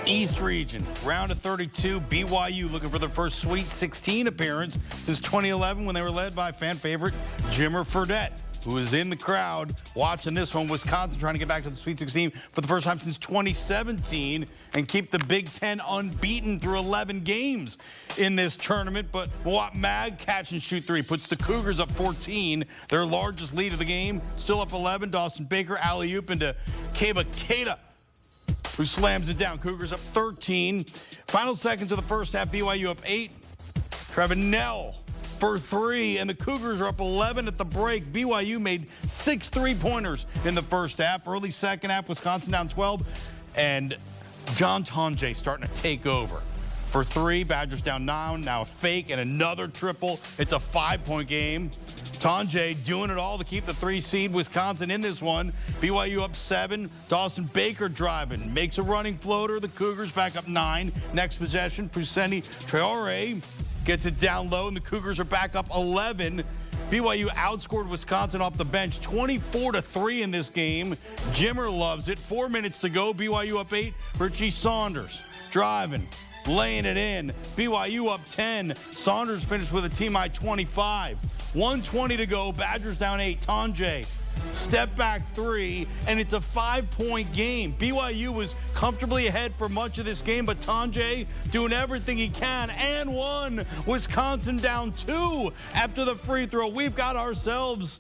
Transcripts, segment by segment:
East Region, round of 32, BYU looking for their first Sweet 16 appearance since 2011 when they were led by fan favorite Jimmer Fredette, who was in the crowd watching this one. Wisconsin trying to get back to the Sweet 16 for the first time since 2017 and keep the Big Ten unbeaten through 11 games in this tournament. But Mwap Mag catch and shoot three puts the Cougars up 14, their largest lead of the game. Still up 11. Dawson Baker alley-oop into Keba Keita, who slams it down. Cougars up 13. Final seconds of the first half, BYU up 8. Travenell for 3, and the Cougars are up 11 at the break. BYU made 6 3-pointers in the first half. Early second half, Wisconsin down 12, and John Tonje starting to take over. For 3, Badgers down 9, now a fake and another triple. It's a 5-point game. Tonje doing it all to keep the 3 seed Wisconsin in this one. BYU up 7. Dawson Baker driving, makes a running floater. The Cougars back up 9. Next possession, Fousseyni Traore gets it down low, and the Cougars are back up 11. BYU outscored Wisconsin off the bench 24-3 in this game. Jimmer loves it. 4 minutes to go. BYU up 8. Richie Saunders driving, laying it in. BYU up 10. Saunders finished with a team high 25. 1:20 to go. Badgers down 8. Tonje step back 3, and it's a 5-point game. BYU was comfortably ahead for much of this game, but Tonje doing everything he can and won. Wisconsin down 2 after the free throw. We've got ourselves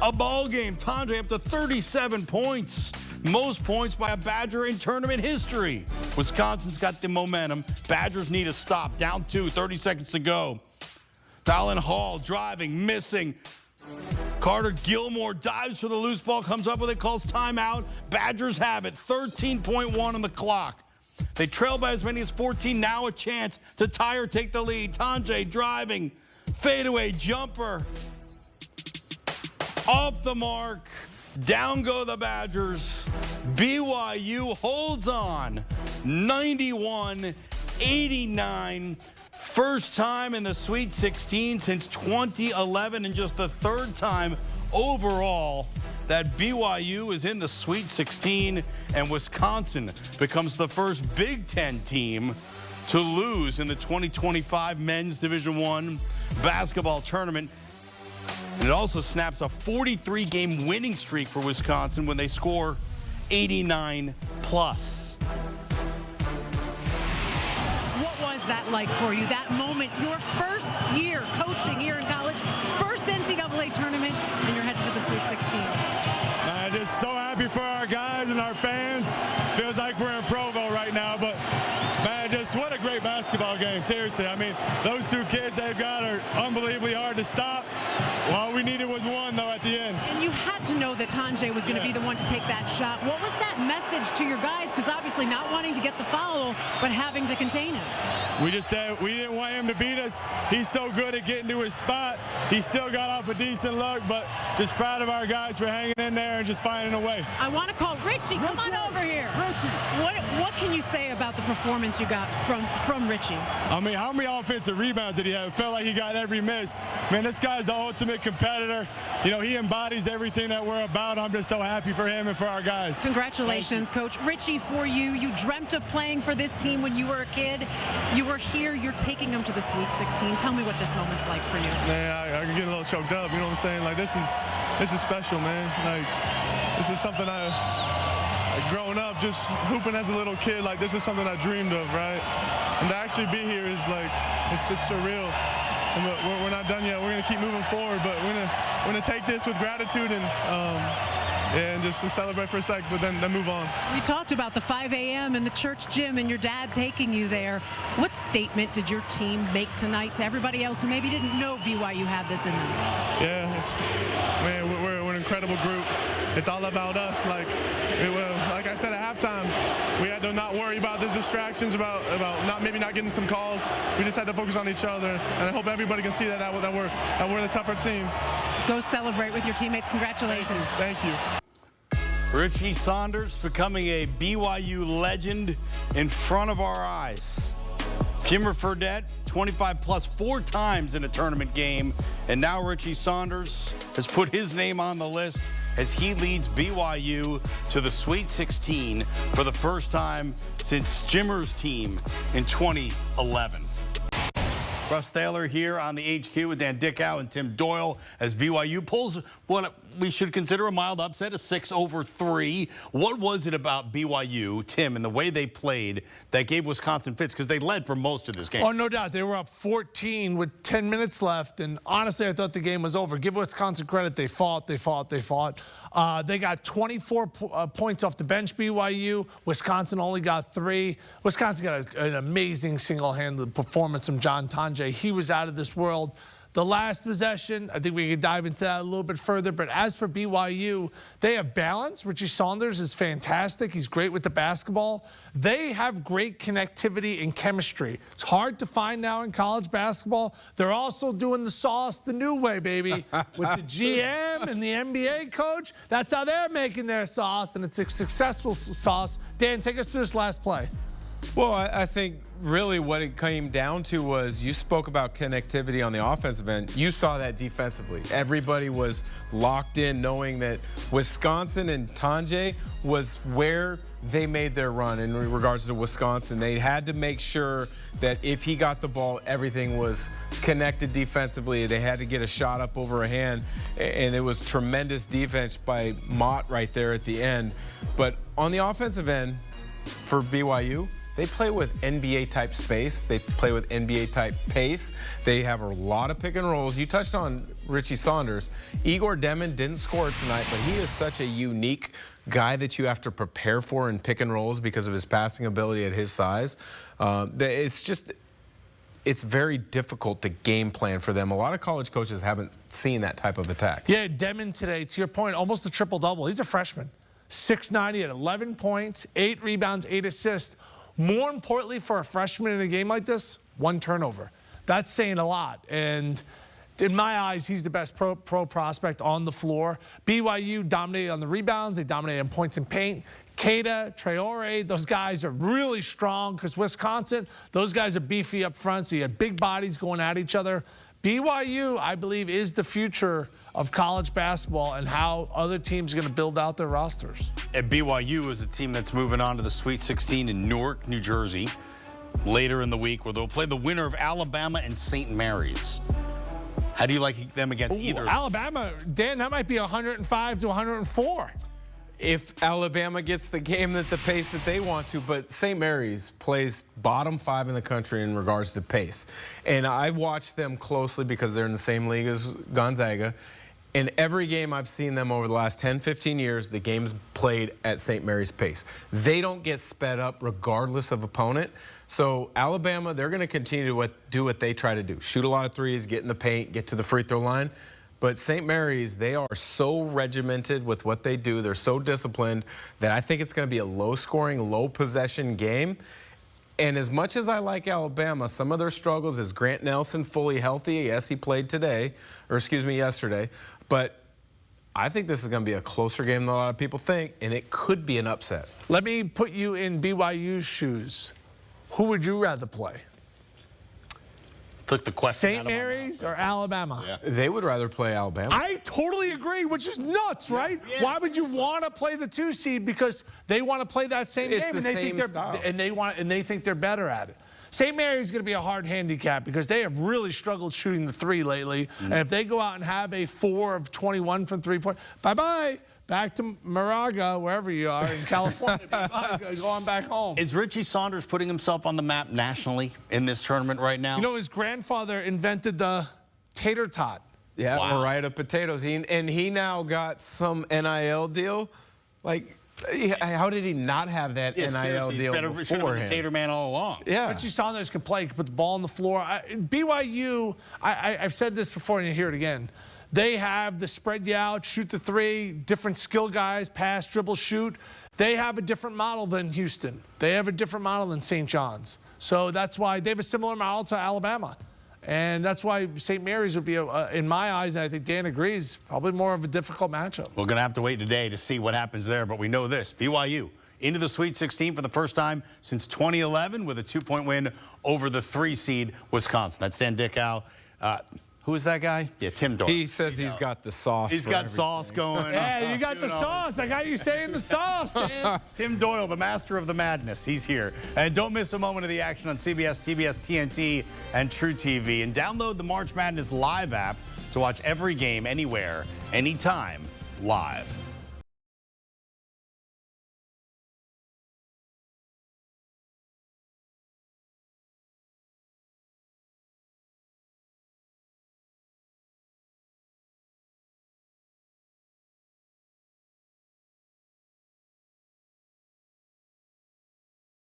a ball game. Tonje up to 37 points. Most points by a Badger in tournament history. Wisconsin's got the momentum. Badgers need a stop. Down 2, 30 seconds to go. Dallin Hall driving, missing. Carter Gilmore dives for the loose ball, comes up with it, calls timeout. Badgers have it, 13.1 on the clock. They trail by as many as 14, now a chance to tie or take the lead. Tonje driving, fadeaway jumper. Off the mark, down go the Badgers. BYU holds on, 91-89. First time in the Sweet 16 since 2011, and just the 3rd time overall that BYU is in the Sweet 16, and Wisconsin becomes the first Big Ten team to lose in the 2025 Men's Division I basketball tournament. And it also snaps a 43-game winning streak for Wisconsin when they score 89 plus. What was that like for you, that moment, your first year coaching here in college, first NCAA tournament, and you're headed to the Sweet 16? Just so happy for our guys and our fans. Feels like we're in Provo right now, but man, just what a great basketball game, seriously. I mean, those 2 kids they've got are unbelievably hard to stop. All we needed was 1, though, at the end. And you had to know that Tonje was going to be the one to take that shot. What was that message to your guys? Because obviously not wanting to get the foul, but having to contain him. We just said we didn't want him to beat us. He's so good at getting to his spot. He still got off a decent look, but just proud of our guys for hanging in there and just finding a way. I want to call Richie. Come on over here. Richie. What can you say about the performance you got from Richie? I mean, how many offensive rebounds did he have? It felt like he got every miss. Man, this guy's the ultimate competitor. You know, he embodies everything that we're about. I'm just so happy for him and for our guys. Congratulations, Coach. Richie, for you, you dreamt of playing for this team when you were a kid. You were here. You're taking them to the Sweet 16. Tell me what this moment's like for you. Man, I can get a little choked up. You know what I'm saying? Like, this is special, man. Like, this is something growing up, just hooping as a little kid, like, this is something I dreamed of, right? And to actually be here is, like, it's just surreal. And we're not done yet. We're going to keep moving forward, but we're gonna take this with gratitude and just celebrate for a sec, but then move on. We talked about the 5 a.m. in the church gym and your dad taking you there. What statement did your team make tonight to everybody else who maybe didn't know BYU had this in them? Yeah, man, we're an incredible group. It's all about us. Like I said at halftime, we had to not worry about these distractions, about maybe not getting some calls. We just had to focus on each other, and I hope everybody can see that we're the tougher team. Go celebrate with your teammates. Congratulations. Thank you. Richie Saunders becoming a BYU legend in front of our eyes. Jimmer Fredette, 25 plus 4 times in a tournament game, and now Richie Saunders has put his name on the list as he leads BYU to the Sweet 16 for the first time since Jimmer's team in 2011. Russ Thaler here on the HQ with Dan Dickau and Tim Doyle as BYU pulls what we should consider a mild upset, a 6-3. What was it about BYU, Tim, and the way they played that gave Wisconsin fits? Because they led for most of this game. Oh, no doubt. They were up 14 with 10 minutes left, and honestly, I thought the game was over. Give Wisconsin credit. They fought. They got 24 points off the bench, BYU. Wisconsin only got 3. Wisconsin got an amazing single-handed performance from John Tonje. He was out of this world. The last possession, I think we could dive into that a little bit further. But as for BYU, they have balance. Richie Saunders is fantastic. He's great with the basketball. They have great connectivity and chemistry. It's hard to find now in college basketball. They're also doing the sauce the new way, baby. With the GM and the NBA coach, that's how they're making their sauce, and it's a successful sauce. Dan, take us through this last play. Well, I think really what it came down to was you spoke about connectivity on the offensive end. You saw that defensively. Everybody was locked in knowing that Wisconsin and Tonje was where they made their run in regards to Wisconsin. They had to make sure that if he got the ball, everything was connected defensively. They had to get a shot up over a hand, and it was tremendous defense by Mott right there at the end. But on the offensive end for BYU, they play with NBA-type space. They play with NBA-type pace. They have a lot of pick and rolls. You touched on Richie Saunders. Igor Demon didn't score tonight, but he is such a unique guy that you have to prepare for in pick and rolls because of his passing ability at his size. It's very difficult to game plan for them. A lot of college coaches haven't seen that type of attack. Yeah, Demon today, to your point, almost a triple-double. He's a freshman. 6'9", he had 11 points, 8 rebounds, 8 assists. More importantly for a freshman in a game like this, 1 turnover. That's saying a lot. And in my eyes, he's the best pro prospect on the floor. BYU dominated on the rebounds. They dominated on points and paint. Keita, Traore, those guys are really strong because Wisconsin, those guys are beefy up front. So you have big bodies going at each other. BYU, I believe, is the future of college basketball and how other teams are going to build out their rosters. And BYU is a team that's moving on to the Sweet 16 in Newark, New Jersey, later in the week, where they'll play the winner of Alabama and St. Mary's. How do you like them against either? Alabama, Dan, that might be 105 to 104. If Alabama gets the game at the pace that they want to, but St. Mary's plays bottom 5 in the country in regards to pace. And I watch them closely because they're in the same league as Gonzaga. In every game I've seen them over the last 10, 15 years, the game's played at St. Mary's pace. They don't get sped up regardless of opponent. So Alabama, they're going to continue to do what they try to do. Shoot a lot of threes, get in the paint, get to the free throw line. But St. Mary's, they are so regimented with what they do. They're so disciplined that I think it's going to be a low-scoring, low-possession game. And as much as I like Alabama, some of their struggles is Grant Nelson fully healthy. Yes, he played yesterday. But I think this is going to be a closer game than a lot of people think, and it could be an upset. Let me put you in BYU's shoes. Who would you rather play? Took the question. St. Mary's or Alabama? Yeah. They would rather play Alabama. I totally agree, which is nuts, right? Yeah, why would you want to play the 2 seed? Because they want to play that same game, the and they same think style. they think they're better at it. St. Mary's is going to be a hard handicap because they have really struggled shooting the 3 lately. And if they go out and have a 4 of 21 from 3-point, bye-bye. Back to Moraga, wherever you are in California. Go on back home. Is Richie Saunders putting himself on the map nationally in this tournament right now? You know, his grandfather invented the tater tot. Yeah, Wow. Mariah potatoes. He now got some NIL deal. Like, how did he not have that NIL deal He's been a tater man all along. Yeah. Richie Saunders can play, can put the ball on the floor. BYU, I've said this before and you hear it again. They have the spread you out, shoot the 3, different skill guys, pass, dribble, shoot. They have a different model than Houston. They have a different model than St. John's. So that's why they have a similar model to Alabama. And that's why St. Mary's would be, in my eyes, and I think Dan agrees, probably more of a difficult matchup. We're going to have to wait today to see what happens there, but we know this. BYU into the Sweet 16 for the first time since 2011 with a 2-point win over the 3 seed Wisconsin. That's Dan Dickau. Who is that guy? Yeah, Tim Doyle. He says he's got the sauce. He's for got everything. sauce going. Yeah, you got the sauce. I got you saying the sauce, Dan. Tim Doyle, the master of the madness. He's here. And don't miss a moment of the action on CBS, TBS, TNT, and True TV. And download the March Madness Live app to watch every game, anywhere, anytime, live.